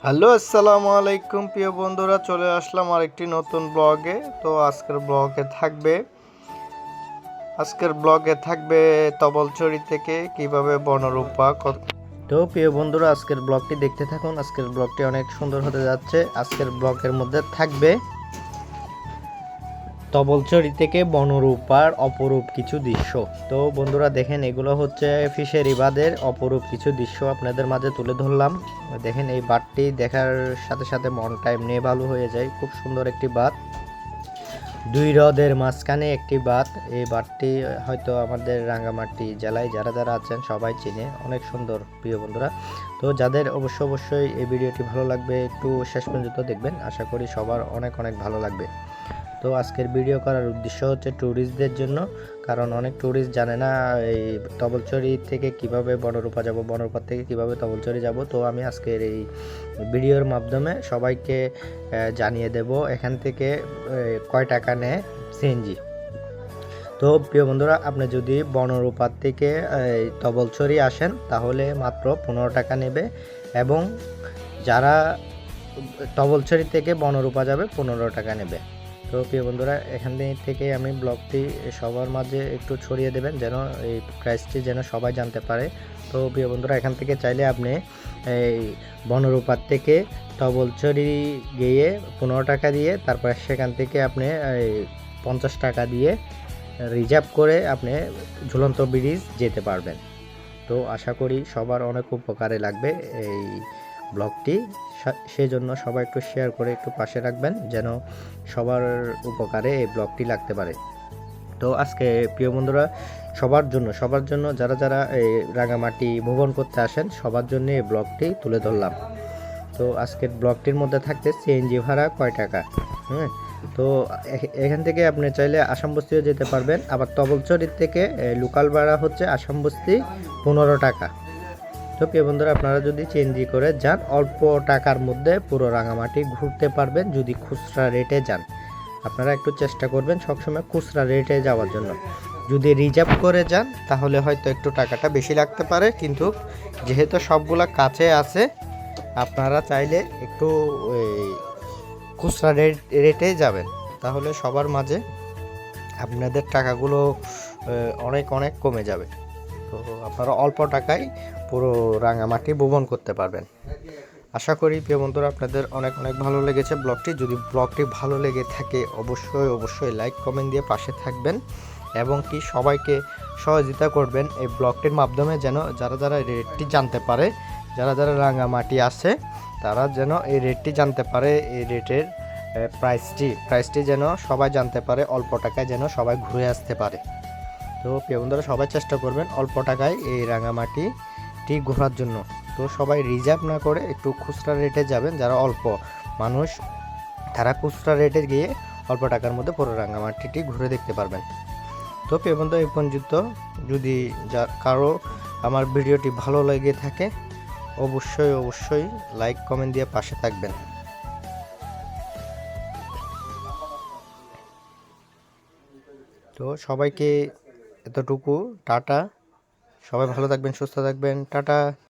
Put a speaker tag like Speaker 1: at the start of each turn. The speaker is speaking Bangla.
Speaker 1: হ্যালো, আসসালামু আলাইকুম প্রিয় বন্ধুরা, চলে আসলাম আরেকটি নতুন ব্লগে। তো আজকের ব্লগে থাকবে তবলছড়ি থেকে কিভাবে বনরূপা। তো প্রিয় বন্ধুরা, আজকের ব্লগটি দেখতে থাকুন। আজকের ব্লগটি অনেক সুন্দর হতে যাচ্ছে। আজকের ব্লগের মধ্যে থাকবে তবলছড়ি থেকে বনরূপার অপরূপ কিছু দৃশ্য। তো বন্ধুরা দেখেন, এগুলো হচ্ছে ফিশারি বাঁধের অপরূপ কিছু দৃশ্য আপনাদের মাঝে তুলে ধরলাম। দেখেন, এই বাঁধটি দেখার সাথে সাথে মনটা এমনি ভালো হয়ে যায়। খুব সুন্দর একটি বাঁধ, দুই হ্রদের মাঝখানে একটি বাঁধ। এই বাঁধটি হয়তো আমাদের রাঙ্গামাটি জেলায় যারা যারা আছেন সবাই চিনে, অনেক সুন্দর প্রিয় বন্ধুরা। তো যাদের অবশ্যই এই ভিডিওটি ভালো লাগবে, একটু শেষ পর্যন্ত দেখবেন, আশা করি সবার অনেক অনেক ভালো লাগবে। তো আজকের ভিডিও করার উদ্দেশ্য হচ্ছে ট্যুরিস্টদের জন্য, কারণ অনেক ট্যুরিস্ট জানে না এই তবলছড়ি থেকে কিভাবে বনরূপা যাব, বনরূপা থেকে কিভাবে তবলছড়ি যাব। তো আমি আজকের এই ভিডিওর মাধ্যমে সবাইকে জানিয়ে দেব এখান থেকে কয় টাকা নেয় সিএনজি। তো প্রিয় বন্ধুরা, আপনি যদি বনরূপা থেকে তবলছড়ি আসেন তাহলে মাত্র 15 টাকা নেবে, এবং যারা তবলছড়ি থেকে বনরূপা যাবে 15 টাকা নেবে। তো প্রিয় বন্ধুরা, এখান থেকে আমি ব্লগটি সবার মাঝে একটু ছড়িয়ে দেবেন, যেন এই প্রাইসটি যেন সবাই জানতে পারে। তো প্রিয় বন্ধুরা, এখান থেকে চাইলে আপনি এই বনরূপার থেকে তবলছড়ি গিয়ে 15 টাকা দিয়ে, তারপর সেখান থেকে আপনি 50 টাকা দিয়ে রিজার্ভ করে আপনি ঝুলন্ত ব্রিজ যেতে পারবেন। তো আশা করি সবার অনেক উপকারে লাগবে এই ব্লগটি, সেজন্য সবাই একটু শেয়ার করে একটু পাশে রাখবেন, যেন সবার উপকারে এই ব্লগটি লাগতে পারে। তো আজকে প্রিয় বন্ধুরা, সবার জন্য যারা যারা এই রাঙামাটি ভ্রমণ করতে আসেন সবার জন্য এই ব্লগটি তুলে ধরলাম। তো আজকের ব্লগটির মধ্যে থাকতে সিএনজি ভাড়া কয় টাকা। তো এখান থেকে আপনি চাইলে আসামবস্তিও যেতে পারবেন, আবার তবলছড়ির থেকে লোকাল ভাড়া হচ্ছে আসামবস্তি 15 টাকা। তো প্রিয় বন্ধুরা, আপনারা যদি সিএনজি করে যান অল্প টাকার মধ্যে পুরো রাঙামাটি ঘুরতে পারবেন। যদি খুচরা রেটে যান, আপনারা একটু চেষ্টা করবেন সবসময় খুচরা রেটে যাওয়ার জন্য। যদি রিজার্ভ করে যান তাহলে হয়তো একটু টাকাটা বেশি লাগতে পারে, কিন্তু যেহেতু সবগুলা কাছে আছে, আপনারা চাইলে একটু খুচরা রেটে যাবেন, তাহলে সবার মাঝে আপনাদের টাকাগুলো অনেক অনেক কমে যাবে। তো আপনারা অল্প টাকায় পুরো রাঙামাটি ভ্রমণ করতে পারবেন। আশা করি প্রিয় বন্ধুরা আপনাদের অনেক অনেক ভালো লেগেছে ব্লগটি। যদি ব্লগটি ভালো লেগে থাকে অবশ্যই লাইক কমেন্ট দিয়ে পাশে থাকবেন, এবং কি সবাইকে সহযোগিতা করবেন এই ব্লগটির মাধ্যমে, যেন যারা যারা রেটটি জানতে পারে, যারা যারা রাঙামাটি আছে তারা যেন এই রেটটি জানতে পারে, এই রেটের প্রাইসটি যেন সবাই জানতে পারে, অল্প টাকায় যেন সবাই ঘুরে আসতে পারে। তো প্রিয় বন্ধুরা, সবাই চেষ্টা করবেন অল্প টাকায় এই রাঙামাটিটি ঘোরার জন্য। তো সবাই রিজার্ভ না করে একটু খুচরা রেটে যাবেন, যারা অল্প মানুষ তারা খুচরা রেটে গিয়ে অল্প টাকার মধ্যে পুরো রাঙামাটিটি ঘুরে দেখতে পারবেন। তো প্রিয় বন্ধু, এই পর্যন্ত। যদি কারো আমার ভিডিওটি ভালো লেগে থাকে অবশ্যই লাইক কমেন্ট দিয়ে পাশে থাকবেন। তো সবাইকে এতটুকু টাটা, সবাই ভালো থাকবেন, সুস্থ থাকবেন, টাটা।